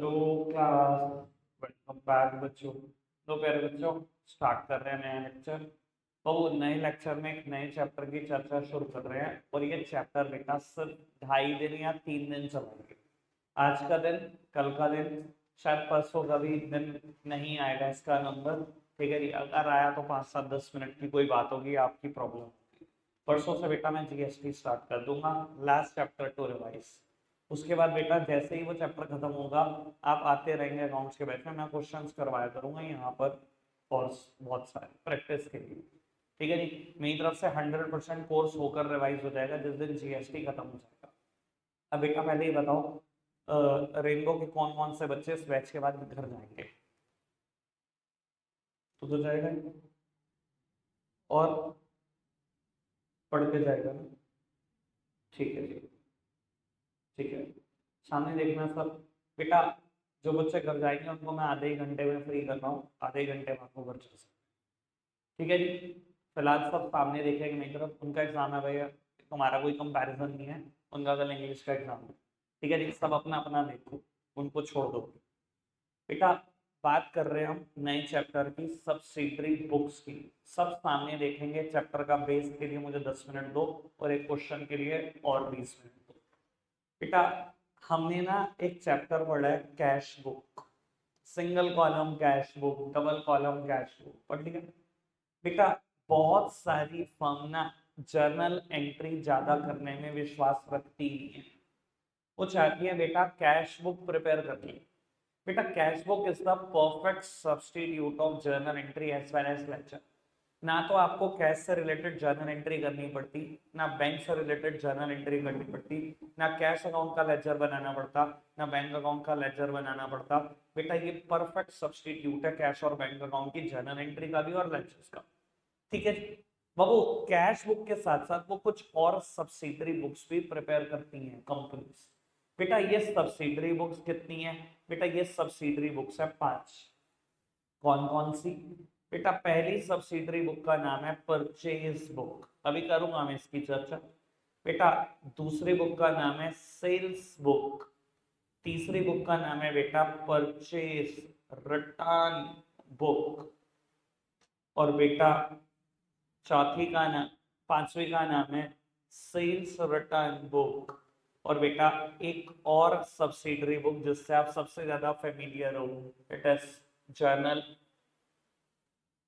Hello class, welcome back बच्चों। तो प्यारे बच्चों, स्टार्ट कर रहे हैं नया लेक्चर। तो नए लेक्चर में एक नए चैप्टर की चर्चा शुरू कर रहे हैं और ये चैप्टर बेटा सिर्फ 2.5 दिन या 3 दिन चलेंगे। आज का दिन, कल का दिन, शायद परसों का भी दिन नहीं आएगा इसका नंबर। ठीक है जी, अगर आया तो 5-7-10 मिनट की कोई बात होगी, आपकी प्रॉब्लम होगी। परसों से बेटा मैं जीएसटी स्टार्ट कर दूंगा, लास्ट चैप्टर टू रिवाइज। उसके बाद बेटा जैसे ही वो चैप्टर खत्म होगा, आप आते रहेंगे अकाउंट्स के बैच में, मैं क्वेश्चंस करवाया करूंगा यहाँ पर और बहुत सारे प्रैक्टिस के लिए। ठीक है जी, मेरी तरफ से 100% कोर्स होकर रिवाइज हो जाएगा जिस दिन जीएसटी खत्म हो जाएगा। अब बेटा पहले ही बताओ, रेनबो के कौन कौन से बच्चे इस बैच के बाद घर जाएंगे? तो जाएगा ही। और पढ़ के जाएगा ना? ठीक है जी, ठीक है। सामने देखना सब बेटा। जो बच्चे घर जाएंगे उनको मैं आधे ही घंटे में फ्री कर रहा हूँ, आधे ही घंटे में आपको घर चल सकते। ठीक है जी। फिलहाल सब सामने देखेंगे मेरी तरफ, उनका एग्जाम है भैया, तुम्हारा कोई कंपैरिजन नहीं है। उनका कल इंग्लिश का एग्जाम है। ठीक है जी, सब अपना अपना देखो, उनको छोड़ दो। बेटा बात कर रहे हैं हम नए चैप्टर की सब्सिडरी बुक्स की। सब सामने देखेंगे, चैप्टर का बेस के लिए मुझे 10 मिनट दो और एक क्वेश्चन के लिए और 20 मिनट दो। बेटा हमने ना एक चैप्टर पढ़ा है cash book, single column cash book, double column cash book, पढ़ लिया? बेटा बहुत सारी फर्म ना जर्नल एंट्री ज्यादा करने में विश्वास रखती नहीं है। वो चाहती है बेटा कैश बुक प्रिपेयर कर ली। बेटा cash book is the perfect substitute of journal entry as well as ledger. ना तो आपको कैश से रिलेटेड जर्नल एंट्री करनी पड़ती, ना बैंक से रिलेटेड जर्नल एंट्री करनी पड़ती, ना कैश अकाउंट का लेजर बनाना पड़ता, ना बैंक अकाउंट का लेजर बनाना पड़ता। बेटा ये परफेक्ट सब्स्टिट्यूट है कैश और बैंक अकाउंट की जर्नल एंट्री का भी और लेजर्स का। ठीक है जी। बाबू कैश बुक के साथ साथ वो कुछ और सब्सिडरी बुक्स भी प्रिपेयर करती हैं कंपनीज। बेटा ये सब्सिडरी बुक्स कितनी है? बेटा ये सब्सिडरी बुक्स है 5। कौन कौन सी? बेटा पहली सब्सिडरी बुक का नाम है परचेज बुक, अभी करूंगा मैं इसकी चर्चा। बेटा दूसरी बुक का नाम है सेल्स बुक। तीसरी बुक का नाम है बेटा परचेज रिटर्न बुक। और बेटा चौथी का नाम, पांचवी का नाम है सेल्स रिटर्न बुक। और बेटा एक और सब्सिडरी बुक जिससे आप सबसे ज्यादा फेमिलियर हो, इट इज जर्नल।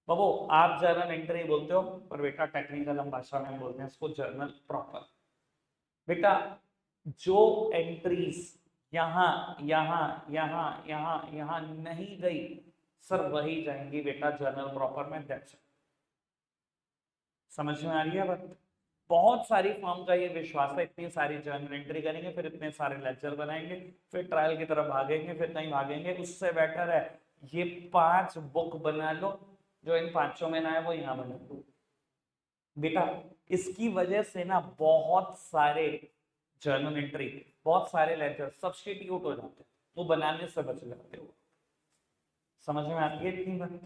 बाबू आप जर्नल एंट्री बोलते हो, पर बेटा टेक्निकल हम भाषा में बोलते हैं इसको जर्नल प्रॉपर। बेटा जो एंट्रीज यहाँ यहाँ यहाँ यहाँ यहाँ नहीं गई, सर वही जाएंगी बेटा जर्नल प्रॉपर में। दैट्स, समझ में आ रही है बात? बहुत सारी फॉर्म का ये विश्वास है, इतनी सारी जर्नल एंट्री करेंगे, फिर इतने सारे लेक्चर बनाएंगे, फिर ट्रायल की तरफ भागेंगे, फिर कहीं भागेंगे। उससे बेटर है ये 5 बुक बना लो, जो इन 5 में ना है वो यहाँ बना लो। बेटा इसकी वजह से ना बहुत सारे जर्नल एंट्री, बहुत सारे लेक्चर सब्स्टिट्यूट हो जाते हैं, वो बनाने से बच जाते हो। समझ में आती है इतनी बात?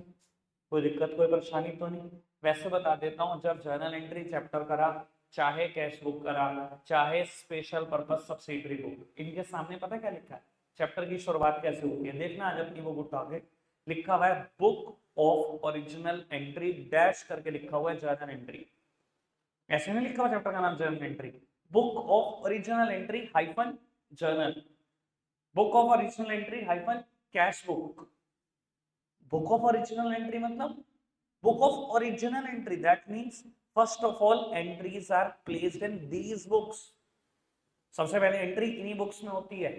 कोई दिक्कत कोई परेशानी तो नहीं? वैसे बता देता हूँ, जब जर्नल एंट्री चैप्टर करा, चाहे कैश बुक करा, चाहे स्पेशल पर्पस सब्सिडरी बुक, इनके सामने पता क्या लिखा है? चैप्टर की शुरुआत कैसे होती है देखना, आज अपनी वो बुक आगे लिखा हुआ है book of original entry dash करके लिखा हुआ है जर्नल एंट्री। ऐसे नहीं लिखा हुआ चैप्टर का नाम journal entry, book of original entry hyphen journal, book of original entry hyphen cash book. Book of original entry मतलब book of original entry, that means first of all entries are placed in these books। सबसे पहले entry इन्हीं books में होती है,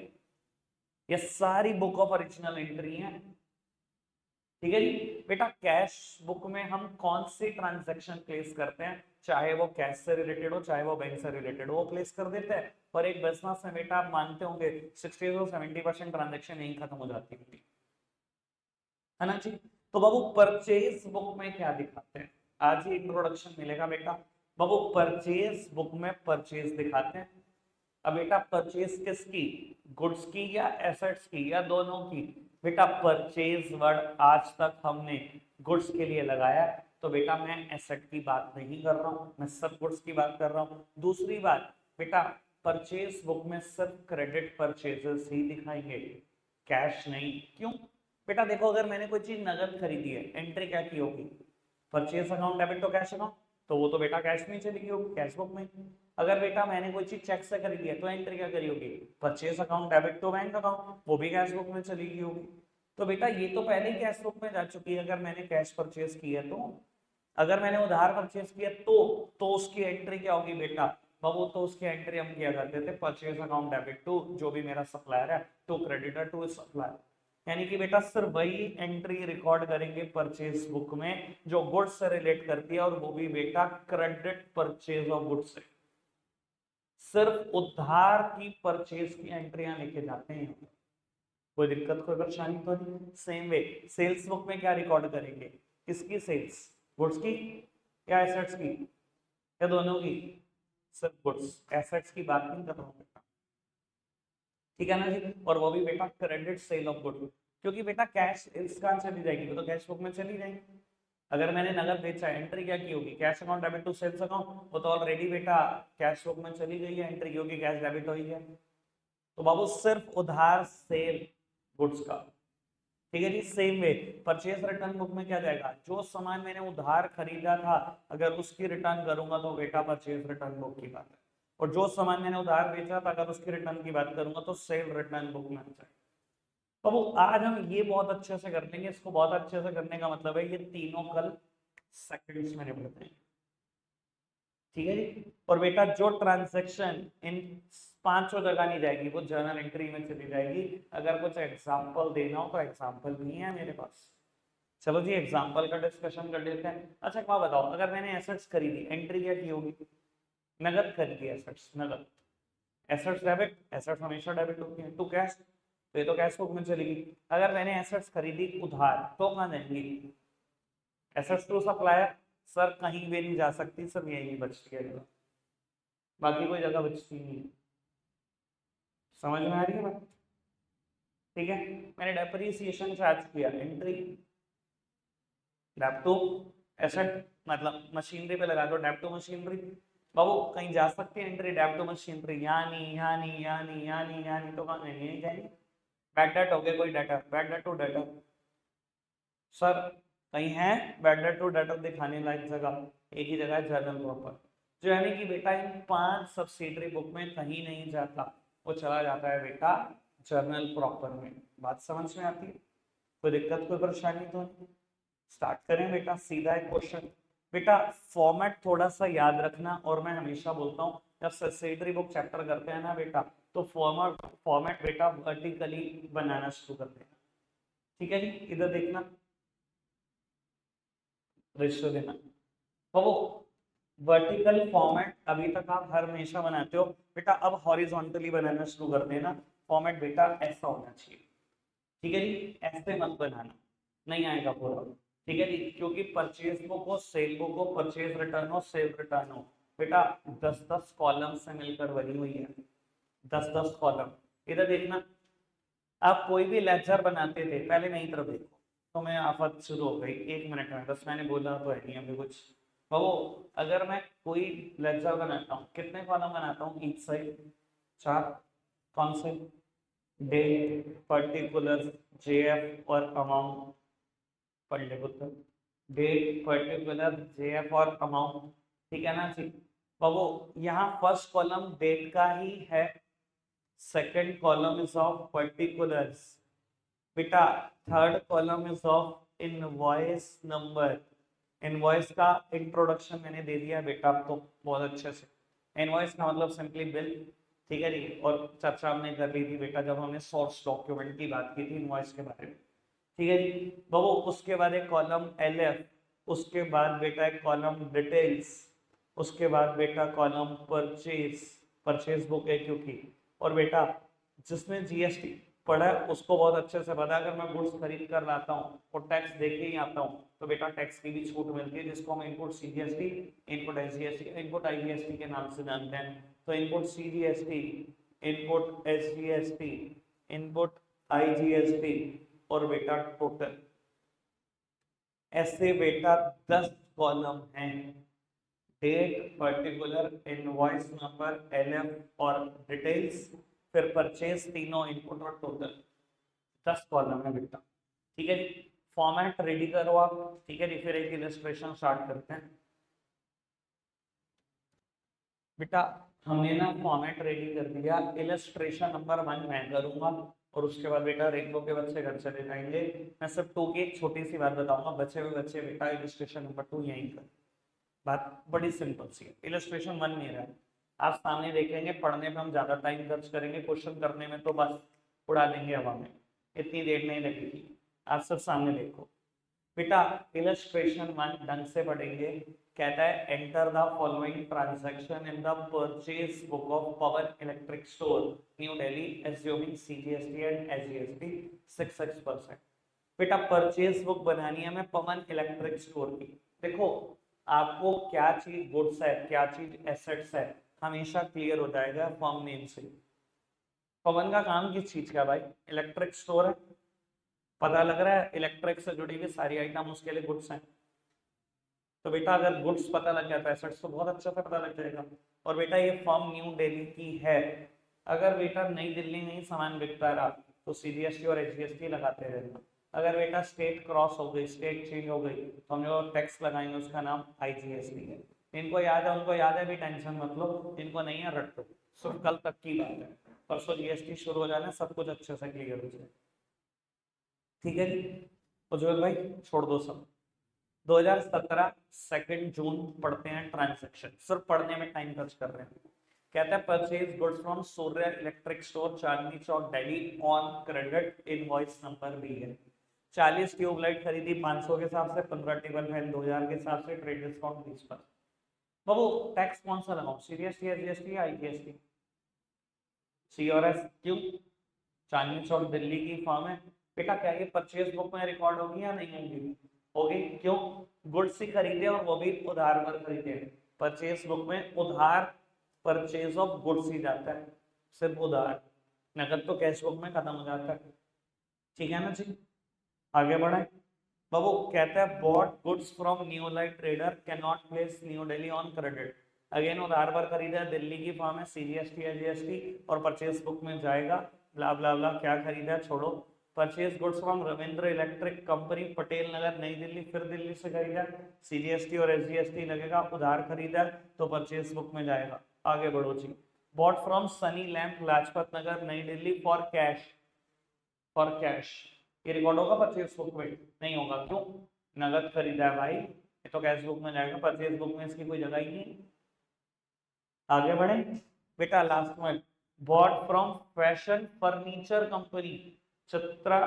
ये सारी book of original entry है। ठीक है जी। बेटा कैश बुक में हम कौन सी ट्रांजैक्शन प्लेस करते हैं, चाहे वो कैश से रिलेटेड हो चाहे वो बैंक से रिलेटेड हो, वो प्लेस कर देते हैं। और एक बिजनेस में बेटा आप मानते होंगे 60 से 70% ट्रांजैक्शन यही खत्म हो जाती है ना जी। तो बाबू परचेज बुक में क्या दिखाते हैं, आज ही इंट्रोडक्शन मिलेगा बेटा। बाबू परचेज बुक में परचेज दिखाते हैं। अब बेटा परचेज किसकी, गुड्स की या एसेट्स की या दोनों की? बेटा परचेज वर्ड आज तक हमने गुड्स के लिए लगाया है, तो बेटा मैं एसेट की बात नहीं कर रहा हूं, मैं सब गुड्स की बात कर रहा हूं। दूसरी बात बेटा, परचेज बुक में सिर्फ क्रेडिट परचेजेस ही दिखाएंगे। कैश नहीं। क्यों बेटा? देखो अगर मैंने कोई चीज नगद खरीदी है, एंट्री क्या की होगी? Purchase account debit to cash account, तो वो तो बेटा कैश में चली गई होगी, कैश बुक में। अगर बेटा मैंने कोई चीज चेक से खरीदी है तो एंट्री क्या करी होगी? Purchase account debit to bank account, वो भी कैश बुक में चली गई होगी। तो बेटा ये तो पहले ही कैश बुक में जा चुकी है अगर मैंने कैश परचेज की है तो। अगर मैंने उधार परचेज किया तो उसकी एंट्री क्या होगी बेटा? बाबू तो उसकी एंट्री हम किया करते थे परचेज अकाउंट डेबिट टू जो भी मेरा सप्लायर है, टू क्रेडिटर टू सप्लायर। यानी कि बेटा सिर्फ वही एंट्री रिकॉर्ड करेंगे परचेज बुक में जो गुड्स से रिलेट करती है, और वो भी बेटा क्रेडिट परचेज ऑफ गुड्स से। सिर्फ उधार की परचेज की एंट्रियां लेके जाते हैं। कोई दिक्कत कोई परेशानी तो नहीं। सेम वे सेल्स बुक में क्या रिकॉर्ड करेंगे? किसकी सेल्स? गुड्स की या एसेट्स की या दोनों की? सिर्फ गुड्स, एसेट्स की बात नहीं कर रहा हूँ बेटा, ठीक है ना जी। और वो भी बेटा क्रेडिट सेल ऑफ गुड, क्योंकि बेटा कैश इस कहां चली जाएगी? वो तो कैश बुक में चली जाएगी। अगर मैंने नगद बेचा, एंट्री क्या की होगी? Cash account debit to sales account, वो तो ऑलरेडी बेटा कैश बुक में चली गई है, एंट्री क्योंकि कैश डेबिट हुई है। तो बाबू सिर्फ उधार सेल गुड्स का, ठीक है जी। Same way purchase return book में क्या जाएगा? जो सामान मैंने उधार खरीदा था अगर उसकी रिटर्न करूंगा तो बेटा परचेज रिटर्न बुक की बात है। और जो सामान मैंने उधार बेचा था अगर उसकी रिटर्न की बात करूंगा तो सेल रिटर्न बुक में आ जाएगा। तो वो आज हम ये बहुत अच्छे से कर लेंगे। इसको बहुत अच्छे से करने का मतलब है ये तीनों कल सेकंड्स में निपटते हैं, ठीक है जी। और बेटा जो ट्रांजैक्शन इन पांचों जगह नहीं जाएगी वो जर्नल एंट्री में चली जाएगी। अगर कुछ एग्जांपल देना हो तो एग्जांपल भी है मेरे पास। चलो जी एग्जांपल का डिस्कशन कर लेते हैं। अच्छा क्या बताओ, अगर मैंने एसेट्स खरीदी, एंट्री क्या की होगी? नगद खरीदी एसेट्स, नगद। एसेट्स डेबिट, एसेट्स हमेशा डेबिट होती है, टू कैश, तो ये तो कैश बुक में चलेगी। अगर मैंने एसेट्स खरीदी उधार तो कहाँ जाएंगी? एसेट्स टू सप्लायर, सर कहीं भी नहीं जा सकती, सब यही बचती है जगह, बाकी कोई जगह बचती नहीं है। समझ में आ रही है बात? ठीक है। मैंने डेप्रिसिएशन चार्ज किया, एंट्री डेप टू एसेट, मतलब मशीनरी पे लगा दो डेप टू मशीनरी। बाबू कहीं जा सकती है एंट्री डेप टू मशीनरी? यानी यानी यानी यानी यानी तो कहाँ जाएंगे? नहीं जाएंगे। बैड डेट हो गया कोई debtor, bad debt to debtor, sir कहीं है बैड डेट टू डेटर दिखाने लायक जगह? एक ही जगह है, जर्नल प्रॉपर, जो यानी कि बेटा इन 5 सब्सिडरी बुक में कहीं नहीं जाता, वो चला जाता है बेटा जर्नल प्रॉपर में। बात समझ में आती है? कोई दिक्कत कोई परेशानी तो नहीं? स्टार्ट करें बेटा, सीधा एक क्वेश्चन। बेटा फॉर्मेट थोड़ा सा याद रखना, और मैं हमेशा बोलता हूँ जब सब्सिडरी बुक चैप्टर करते हैं ना बेटा, तो फॉर्मेट बेटा वर्टिकली बनाना शुरू कर देना, ठीक है जी। इधर देखना, रेशियो देना। तो वर्टिकल फॉर्मेट अभी तक आप हर हमेशा बनाते हो बेटा, अब हॉरिजॉन्टली बनाना शुरू कर देना। फॉर्मेट बेटा ऐसा होना चाहिए, ठीक है जी। ऐसे मत बनाना, नहीं आएगा पूरा, ठीक है जी। क्योंकि परचेज बुक हो, सेल बुक हो, परचेज रिटर्न हो, सेल रिटर्न हो, बेटा 10-10 कॉलम से मिलकर बनी हुई है, 10-10 कॉलम। इधर देखना, आप कोई भी लेक्चर बनाते थे, पहले मेरी तरफ देखो, तो मैं आफत शुरू हो गई 1 मिनट में, बस मैंने बोला तो है नहीं अभी कुछ। वो अगर मैं कोई लेक्चर बनाता हूँ कितने कॉलम बनाता हूँ? Each side 4। कौन से? डेट, पर्टिकुलर, जेएफ और अमाउंट। पढ़ ले पुत्र, डेट, पर्टिकुलर, जेएफ और अमाउंट, ठीक है ना जी। वो यहाँ फर्स्ट कॉलम डेट का ही है, second column is of particulars बेटा, third column is of invoice number. Invoice का इंट्रोडक्शन मैंने दे दिया बेटा आपको बहुत अच्छे से। इनवॉइस का मतलब सिंपली बिल, ठीक है जी। और चर्चा हमने कर ली थी बेटा जब हमने सोर्स डॉक्यूमेंट की बात की थी इनवॉइस के बारे में, ठीक है जी। बाबू उसके बाद एक कॉलम एलएफ, उसके बाद बेटा एक कॉलम डिटेल्स, उसके बाद बेटा कॉलम परचेज, परचेज बुक है क्योंकि। और बेटा जिसने जीएसटी पढ़ा है उसको बहुत अच्छे से पता है, अगर मैं गुड्स खरीद कर लाता हूँ और टैक्स दे के ही आता हूँ तो बेटा टैक्स की भी छूट मिलती है, जिसको हम input CGST, input SGST, input IGST के नाम से जानते हैं। तो input CGST, input SGST, input IGST और बेटा टोटल, ऐसे बेटा 10 कॉलम हैं। Date, particular, invoice number, LF और डिटेल्स, फिर परचेज, तीनों इनपुट और टोटल, 10 कॉलम है बेटा, ठीक है जी। फॉर्मेट रेडी करो आप, ठीक है जी, फिर एक इलस्ट्रेशन स्टार्ट करते हैं बेटा। हमने ना फॉर्मेट रेडी कर दिया, इलस्ट्रेशन नंबर 1 मैं करूंगा और उसके बाद बेटा रेनबो के बच्चे घर चले जाएंगे। मैं सिर्फ 2 की एक छोटी सी बात बताऊंगा, बचे हुए बच्चे बेटा इलस्ट्रेशन नंबर 2 यहीं कर। बात बड़ी सिंपल सी है, इलस्ट्रेशन 1 मेरा है, आप सामने देखेंगे, पढ़ने में हम ज्यादा टाइम खर्च करेंगे, क्वेश्चन करने में तो बस उड़ा देंगे हवा में, इतनी देर नहीं लगेगी। आप सब सामने देखो बेटा, इलस्ट्रेशन 1 ढंग से पढ़ेंगे। कहता है enter the following transaction in the purchase book of Pawan electric store new Delhi assuming CGST and SGST 6%। बेटा परचेज बुक बनानी है हमें पवन इलेक्ट्रिक स्टोर की। देखो आपको क्या चीज गुड्स है क्या चीज एसेट्स है हमेशा क्लियर हो जाएगा फॉर्म नेम से। पवन का काम किस चीज का भाई, इलेक्ट्रिक स्टोर है, पता लग रहा है इलेक्ट्रिक से जुड़ी हुई सारी आइटम उसके लिए गुड्स हैं। तो बेटा अगर गुड्स पता लग गया तो एसेट्स तो बहुत अच्छा से पता लग जाएगा। और बेटा ये फर्म न्यू दिल्ली की है, अगर बेटा नई दिल्ली में ही सामान बिकता रहा तो सीजीएसटी और एचजीएसटी लगाते रहना। अगर बेटा स्टेट क्रॉस हो गई, स्टेट चेंज हो गई, तो हम जो टैक्स लगाएंगे उसका नाम आईजीएसटी है। इनको याद है, उनको याद है भी, टेंशन मत लो, इनको नहीं है रट लो, सिर्फ कल तक की बात है, परसों जीएसटी शुरू हो जाना सब कुछ अच्छे से क्लियर हो जाए, ठीक है जी। उज्जवल भाई छोड़ दो सब। 2017 2 जून पढ़ते हैं ट्रांजैक्शन, सिर्फ पढ़ने में टाइम खर्च कर रहे हैं। कहता है purchase goods from Surya electric store Chandni Chowk Delhi on credit invoice number भी है। 40 ट्यूबलाइट खरीदी 500 के हिसाब से, 15 टेबल फैन 2000 के हिसाब से, ट्रेड डिस्काउंट 20%। बाबू टैक्स कौन सा लगाऊं, सीजीएसटी एसजीएसटी या आईजीएसटी? सी और एस क्यों? चांदनी चौक दिल्ली की फर्म है बेटा, क्या ये परचेज बुक में रिकॉर्ड होगी या नहीं होगी? होगी, क्यों? गुड्स ही खरीदे और वो भी उधार पर खरीदे। परचेज बुक में उधार परचेज ऑफ गुड्स ही जाता है, सिर्फ उधार, नकद तो कैश बुक में खत्म हो जाता है, ठीक है ना जी। आगे बढ़े बाबू, कहता है bought goods from New Light Trader Connaught Place New Delhi on credit. Again उधार पर खरीदा, दिल्ली की फर्म है, सीजीएसटी एसजीएसटी और परचेज बुक में जाएगा, ब्ला ब्ला ब्ला, क्या खरीदा छोड़ो। Purchase goods from Ravindra Electric Company Patel Nagar Nai Delhi, फिर दिल्ली से खरीदा, सीजीएसटी और एसजीएसटी लगेगा, उधार खरीदा तो परचेज बुक में जाएगा। आगे बढ़ो जी। Bought from Sunny Lamp Lajpat Nagar Nai Delhi for cash, for cash, ये रिकॉर्ड होगा परचेज बुक में? नहीं होगा, क्यों? नगद खरीदा है भाई, ये तो कैश बुक में जाएगा, परचेज बुक में इसकी कोई जगह ही नहीं। आगे बढ़े बेटा, लास्ट में bought from Fashion Furniture Company Chitra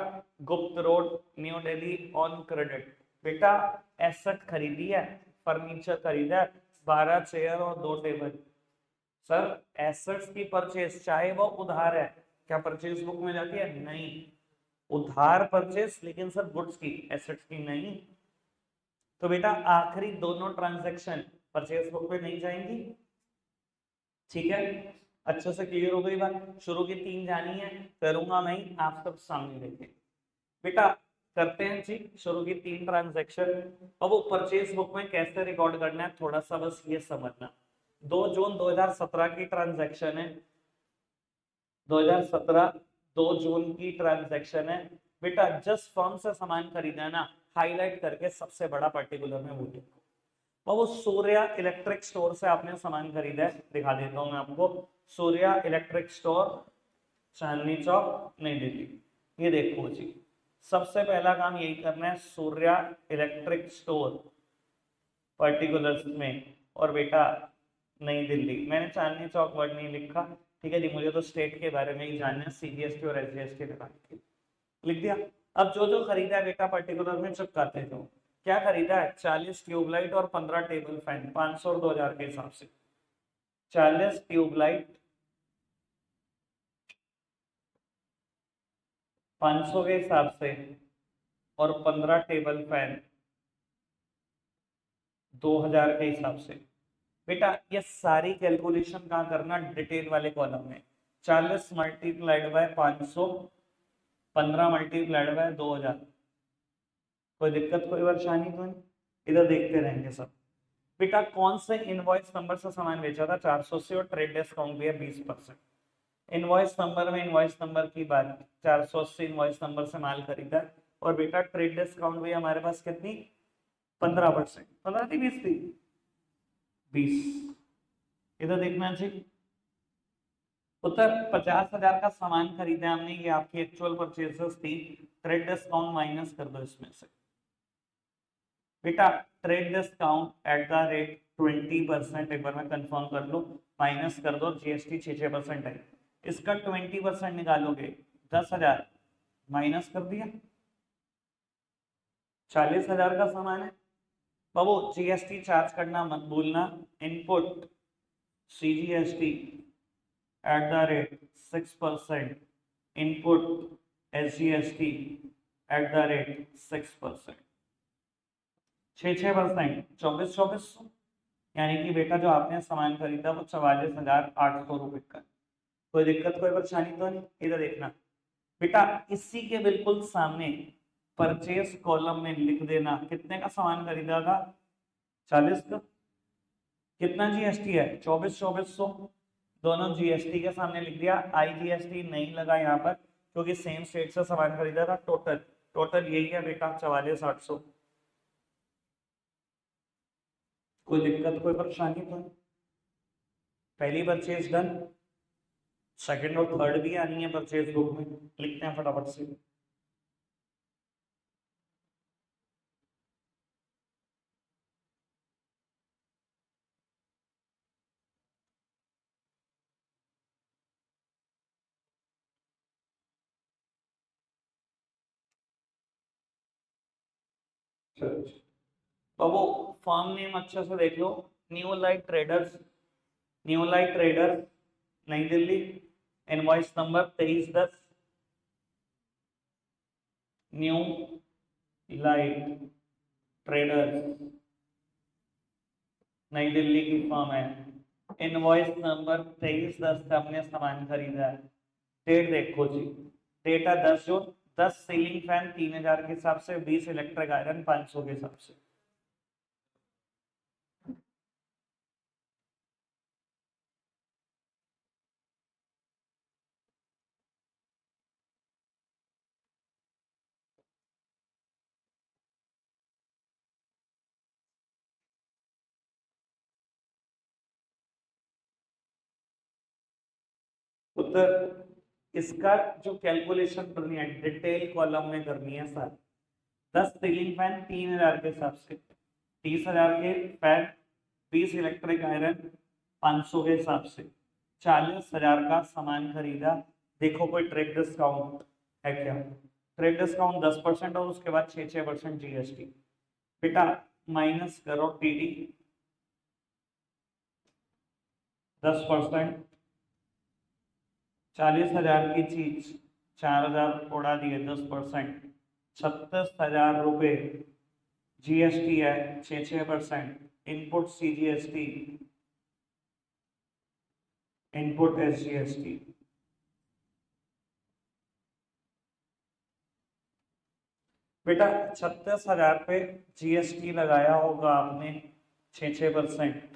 Gupt Road New Delhi on credit. बेटा एसेट खरीदी है, फर्नीचर खरीदा है, 12 चेयर और 2 टेबल। सर एसेट्स की परचेज चाहे वो उधार है, क्या परचेज बुक में जाती है? नहीं, उधार परचेज, लेकिन सर गुड्स की, एसेट्स की नहीं। तो बेटा आखिरी दोनों ट्रांजैक्शन परचेज बुक में नहीं जाएंगी, ठीक है। अच्छे से क्लियर हो गई बात, शुरू की 3 जानी है, करूंगा मैं ही, आप सब सामने देखें बेटा। करते हैं जी शुरू की 3 ट्रांजैक्शन। अब वो परचेज बुक में कैसे रिकॉर्ड करना है थोड़ा सा बस ये समझना। 2 जून 2017 की ट्रांजैक्शन है, 2017 2 जून की ट्रांजैक्शन है बेटा। जिस फर्म से सामान खरीदा है ना, हाईलाइट करके सबसे बड़ा पर्टिकुलर में वो लिखो। वो सूर्या इलेक्ट्रिक स्टोर से आपने सामान खरीदा है, दिखा देता हूं मैं आपको। सूर्या इलेक्ट्रिक स्टोर चांदनी चौक नई दिल्ली, ये देखो जी। सबसे पहला काम यही करना है, सूर्या इलेक्ट्रिक स्टोर पर्टिकुलर्स में, और बेटा नई दिल्ली, मैंने चांदनी चौक वर्ड नहीं लिखा, ठीक है जी, मुझे तो स्टेट के बारे में ही जानना है, सीजीएसटी और एसजीएसटी लगा के लिख दिया। अब जो जो खरीदा है बेटा पर्टिकुलर में चिपकाते जाओ। क्या खरीदा है? 40 ट्यूबलाइट और 15 टेबल फैन, 500 और 2000 के हिसाब से। 40 ट्यूबलाइट 500 के हिसाब से और 15 टेबल फैन 2000 के हिसाब से। बेटा ये सारी कैलकुलेशन कहाँ करना? डिटेल वाले कॉलम में। 40 मल्टीप्लाइड बाय 500, 15 मल्टीप्लाइड बाय 2000। कोई दिक्कत कोई परेशानी तो नहीं? इधर देखते रहेंगे सब। बेटा कौन से इनवॉइस नंबर से सामान बेचा था? 480 और ट्रेड डिस्काउंट भी है 20%। इनवॉइस नंबर में इनवॉइस नंबर की बात, 480 इनवॉइस नंबर से माल खरीदा। और बेटा ट्रेड डिस्काउंट भी हमारे पास कितनी, 15%, 15 थी 20 थी, 20। इधर देखना चाहिए उत्तर, 50,000 का सामान खरीदा हमने, ये आपकी एक्चुअल परचेजेस थी। ट्रेड डिस्काउंट माइनस कर दो इसमें से बेटा, trade discount at the rate 20%, एक बार मैं कंफर्म कर लूं, माइनस कर दो जीएसटी 6% है, इसका 20% निकालोगे 10,000, माइनस कर दिया, 40,000 का सामान है। बाबू जीएसटी चार्ज करना मत भूलना, input CGST at the rate 6%, input SGST at the rate 6%, 6% 24,2400, यानी कि बेटा जो आपने सामान खरीदा वो 44,800 रुपए का। कोई दिक्कत कोई परेशानी तो नहीं? इधर देखना बेटा, इसी के बिल्कुल सामने परचेस कॉलम में लिख देना कितने का सामान खरीदा था, 40 का। कितना जीएसटी है, 24,2400, दोनों जीएसटी के सामने लिख दिया। आईजीएसटी नहीं लगा यहाँ पर क्योंकि सेम स्टेट से सामान खरीदा था। टोटल टोटल यही है बेटा, 44,800। कोई दिक्कत कोई परेशानी तो नहीं? पहली परचेज डन, सेकंड और थर्ड भी आनी है परचेज बुक में, लिखते हैं फटाफट से। तो वो फर्म नेम अच्छे से देख लो, New Light Traders, New Light Traders Nai Delhi, invoice number 2310, New Light Traders Nai Delhi की फर्म है। इनवॉइस नंबर 2310 से हमने सामान खरीदा है। डेट देखो जी, डेट है 10 जून, 10 सीलिंग फैन 3,000 के हिसाब से, 20 इलेक्ट्रिक आयरन 500 के हिसाब से। उत्तर, इसका जो कैलकुलेशन करनी है डिटेल कॉलम में करनी है सर। 10 सीलिंग फैन 3,000 के हिसाब से, 30,000 के फैन, 20 इलेक्ट्रिक आयरन 500 के हिसाब से, 40,000 का सामान खरीदा। देखो कोई ट्रेड डिस्काउंट है क्या? ट्रेड डिस्काउंट 10% और उसके बाद 6% जीएसटी। बेटा माइनस करो टीडी 10%, 40,000 की चीज 4,000 उड़ा दिए 10%, 36,000 रुपये जीएसटी है 6%, इनपुट सीजीएसटी, इनपुट एसजीएसटी। बेटा 36,000 पे जीएसटी लगाया होगा आपने 6%,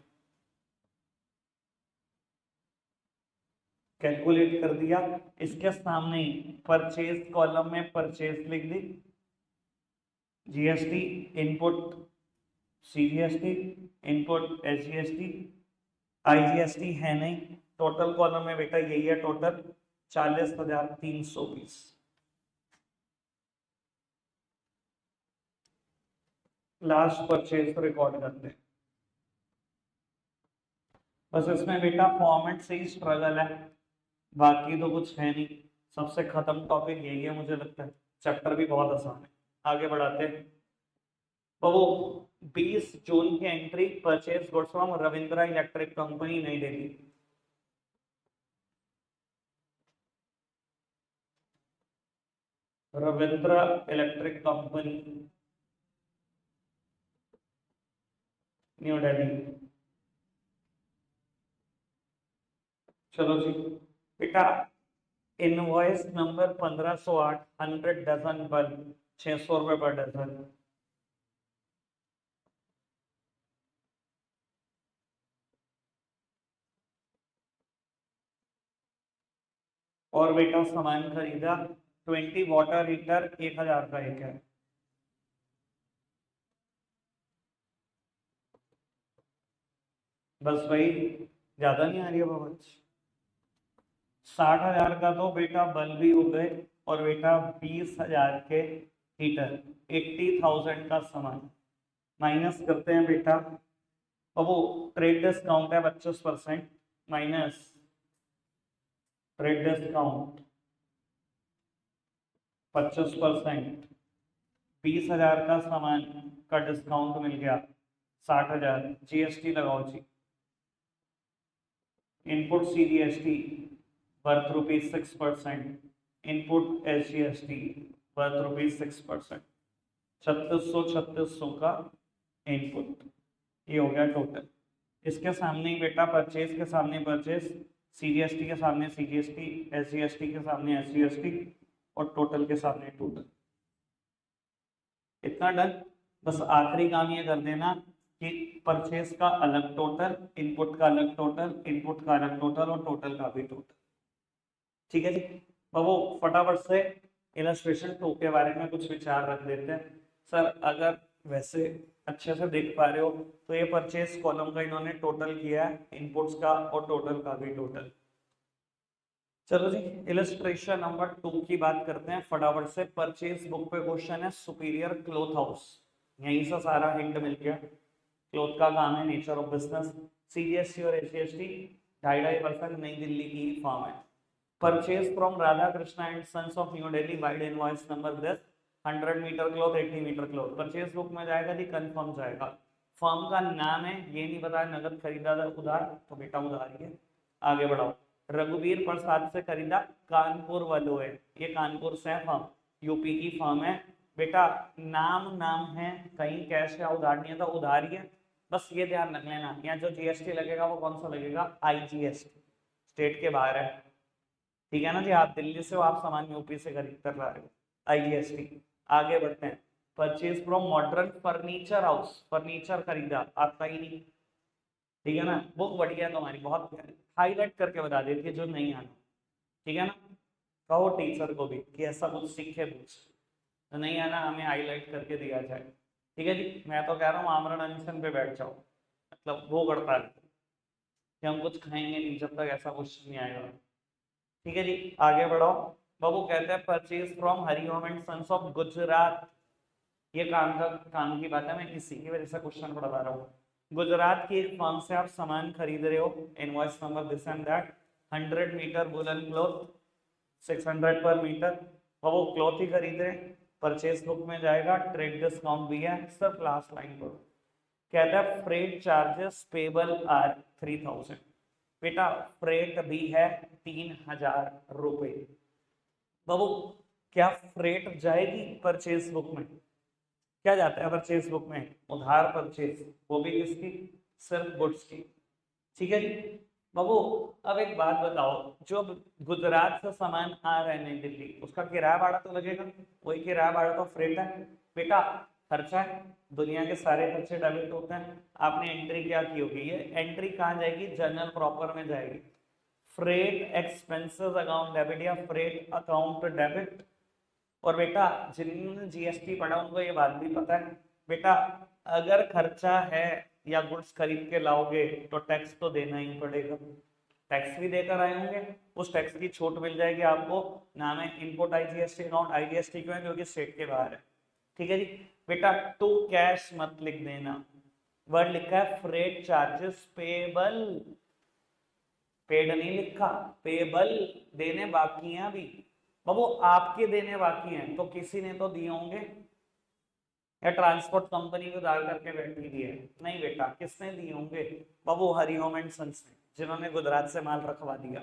कैलकुलेट कर दिया। इसके सामने परचेज कॉलम में परचेज लिख दी, GST input CGST, input SGST, IGST है नहीं। टोटल कॉलम में बेटा यही है टोटल, 40,320। लास्ट परचेज रिकॉर्ड करते हैं। बस इसमें बेटा फॉर्मेट से ही स्ट्रगल है, बाकी तो कुछ है नहीं। सबसे खत्म टॉपिक यही है मुझे लगता है, चैप्टर भी बहुत आसान है। आगे बढ़ाते हैं। तो वो 20 जून की entry, purchase goods from Ravindra Electric Company Nai Delhi. Ravindra Electric Company New Delhi. चलो जी बेटा, इनवॉइस नंबर 1508, 100 डजन बल्ब, 600 रुपए पर डजन। और बेटा सामान खरीदा 20 वाटर हीटर 1000 का एक है। बस भाई, ज्यादा नहीं आ रही है बाबा। 60,000 का तो बेटा बल्ब भी हो गए, और बेटा 20,000 के हीटर, 80,000 का सामान माइनस करते हैं बेटा। और वो ट्रेड डिस्काउंट है 25%, माइनस ट्रेड डिस्काउंट 25%, 20,000 का सामान का डिस्काउंट मिल गया 60,000, जीएसटी लगाओ जी। Input CGST worth ₹6%, input SGST worth ₹6%, 3600 का इनपुट। ये हो गया टोटल। इसके सामने ही बेटा परचेज के सामने परचेज, सीजीएसटी के सामने सीजीएसटी, एसजीएसटी के सामने एसजीएसटी, और टोटल के सामने टोटल। इतना डन। बस आखिरी काम ये कर देना कि परचेज का अलग टोटल, इनपुट का अलग टोटल, इनपुट का अलग टोटल, और टोटल का भी टोटल। ठीक है जी। वो फटाफट से इलस्ट्रेशन 2 के बारे में कुछ विचार रख देते हैं। सर अगर वैसे अच्छे से देख पा रहे हो तो ये परचेज कॉलम का इन्होंने टोटल किया है, इनपुट्स का और टोटल का भी टोटल। चलो जी, इलस्ट्रेशन नंबर 2 की बात करते हैं फटाफट से। परचेज बुक पे क्वेश्चन है सुपीरियर क्लॉथ हाउस, यहीं से सारा हिंट मिल गया। क्लॉथ का काम है, नेचर ऑफ बिजनेस। सीजीएसटी और एसजीएसटी 2.5% नई दिल्ली की फर्म है। Purchase from Radha Krishna and sons of new Delhi vide invoice number 10, 100 metre cloth, 80 metre cloth. Purchase book में जाएगा जी, कंफर्म जाएगा। फर्म का नाम है, ये नहीं पता नगद खरीदा था उधार, तो बेटा उधार ही है। आगे बढ़ाओ। रघुवीर प्रसाद से खरीदा, कानपुर वालों है, ये कानपुर से है फर्म, यूपी की फर्म है। बेटा नाम है, कहीं कैश या उधार नहीं है तो उधार ही है। बस ये ध्यान रख लेना, यहाँ जो जीएसटी लगेगा वो कौन सा लगेगा, आईजीएसटी, स्टेट के बाहर है। ठीक है ना जी, आप दिल्ली से हो, आप सामान यूपी से खरीद कर ला रहे हो, आईजीएसटी। आगे बढ़ते हैं। Purchase from modern furniture house, furniture खरीदा, आपका ही नहीं। ठीक है ना, बुक बढ़िया तुम्हारी, बहुत प्यारी, हाईलाइट करके बता देती है जो नहीं आना। ठीक है ना, कहो टीचर को भी कि ऐसा कुछ सीखे कुछ तो नहीं आना, हमें हाईलाइट करके दिया जाए। ठीक है जी, मैं तो कह रहा हूँ आमरण अनशन पे बैठ जाओ, मतलब वो करता है कि हम कुछ खाएंगे नहीं जब तक ऐसा कुछ नहीं आएगा। ठीक है जी, आगे बढ़ो। बाबू कहते हैं purchase from Hariom and sons of Gujarat, ये काम की बात है, मैं इसी की वजह से क्वेश्चन पढ़ा रहा हूँ। गुजरात की एक फर्म से आप सामान खरीद रहे हो, invoice number this and that, 100 metre woollen cloth 600 पर मीटर, वो क्लॉथ ही खरीद रहे हैं। परचेज बुक में जाएगा, ट्रेड डिस्काउंट भी है, सिर्फ लास्ट लाइन पर कहता है फ्रेट चार्जेस पेबल आर 3000। बेटा फ्रेट भी है 3,000 रुपए। बाबू क्या फ्रेट जाएगी परचेज बुक में, क्या जाता है परचेज बुक में, उधार परचेज, वो भी किसकी, सिर्फ गुड्स की। ठीक है जी। बाबू अब एक बात बताओ, जो गुजरात से सामान आ रहा है नई दिल्ली, उसका किराया भाड़ा तो लगेगा, वही किराया भाड़ा तो फ्रेट है। बेटा खर्चा है, दुनिया के सारे खर्चे डेबिट होते हैं। आपने एंट्री क्या की होगी, ये एंट्री कहाँ जाएगी, जनरल प्रॉपर में जाएगी, फ्रेट एक्सपेंसेस अकाउंट डेबिट या फ्रेट अकाउंट डेबिट। और बेटा जिन्होंने जीएसटी पढ़ा उनको ये बात भी पता है, बेटा अगर खर्चा है या गुड्स खरीद के लाओगे तो टैक्स तो देना ही पड़ेगा। टैक्स भी देकर आए होंगे, उस टैक्स की छूट मिल जाएगी आपको। नाम है इनपुट आईजीएसटी अकाउंट, आईजीएसटी क्यों है, क्योंकि स्टेट के बाहर है। ठीक है जी। बेटा टू कैश मत लिख देना, वर्ड लिखा है फ्रेट चार्जेस पेबल, पेड नहीं लिखा, पेबल, देने बाकी हैं अभी। बाबू आपके देने बाकी हैं तो किसी ने तो दिए होंगे, या ट्रांसपोर्ट कंपनी को उधार करके बैठी दिए, नहीं बेटा किसने दिए होंगे, बाबू हरिओम एंड सन्स ने, जिन्होंने गुजरात से माल रखवा दिया,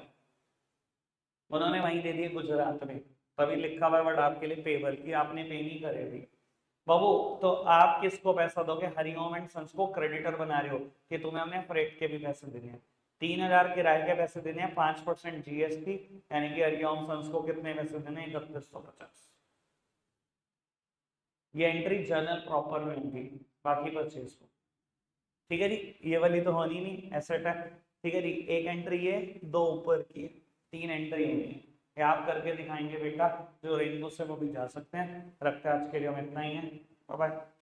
उन्होंने वहीं दे दिए गुजरात में, तभी लिखा हुआ वर्ड आपके लिए पेबल की, आपने पे नहीं करे अभी। बाबू तो आप किसको पैसा दोगे, हरिओम एंड सन्स को क्रेडिटर बना रहे हो कि तुम्हें हमने फ्रेट के भी पैसे देने हैं, 3,000 किराए के पैसे देने हैं, 5% जीएसटी, यानी कि हरिओम सन्स को कितने पैसे देने, 3150। ये एंट्री जर्नल प्रॉपर में होगी, बाकी परचेज को। ठीक है जी, ये वाली तो होनी नहीं, एसेट है। ठीक है जी, एक एंट्री ये, दो ऊपर की, 3 एंट्री होगी, ये आप करके दिखाएंगे बेटा, जो रेनबो से वो भी जा सकते हैं। रखते हैं, आज के लिए हम इतना ही है। Bye bye.